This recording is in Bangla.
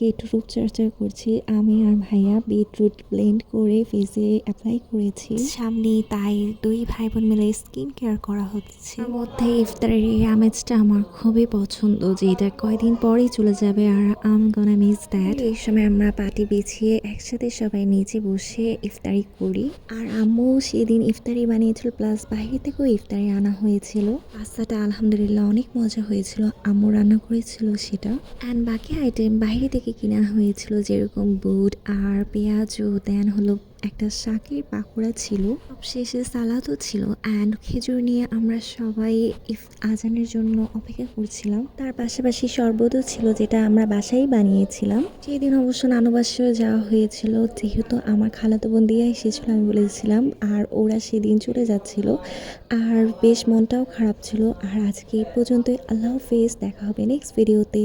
আজকে একটু রূপচর্চা করছি। আমি আর ভাইয়া বিটরুট ব্লেন্ড করে ফেসে অ্যাপ্লাই করেছি সামনে, তাই দুই ভাই বোন মিলে স্কিন কেয়ার করা হচ্ছে। তার মধ্যে ইফতারের এই আমেজটা আমার খুবই পছন্দ, যে এটা কয়দিন পরেই চলে যাবে আর আম গোনা মিস দ্যাট। এই সময় আমরা পাটি বিছিয়ে একসাথে সবাই নিচে বসে ইফতারি করি। আর আম্মু সেদিন ইফতারি বানিয়েছিল, প্লাস বাইরে থেকেও ইফতারি আনা হয়েছিল। পাস্তাটা আলহামদুলিল্লাহ অনেক মজা হয়েছিল, আম্মু রান্না করেছিল সেটা। অ্যান্ড বাকি আইটেম বাইরে থেকে কিনা হয়েছিল, যেরকম বুট আর পেঁয়াজও, দেন হলো একটা শাকের পাকোড়া ছিল, শেষে সালাদও ছিল। অ্যান্ড খেজুর নিয়ে আমরা সবাই আজানের জন্য অপেক্ষা করছিলাম। তার পাশাপাশি শরবতও ছিল, যেটা আমরা বাসায় বানিয়েছিলাম। সেদিন অবশ্য নানু বাসায়ও যাওয়া হয়েছিল, যেহেতু আমার খালাতো বোন দিয়ে এসেছিল আমি বলেছিলাম, আর ওরা সেদিন চলে যাচ্ছিল, আর বেশ মনটাও খারাপ ছিল। আর আজকে এই পর্যন্তই। আল্লাহ হাফেজ, দেখা হবে নেক্সট ভিডিওতে।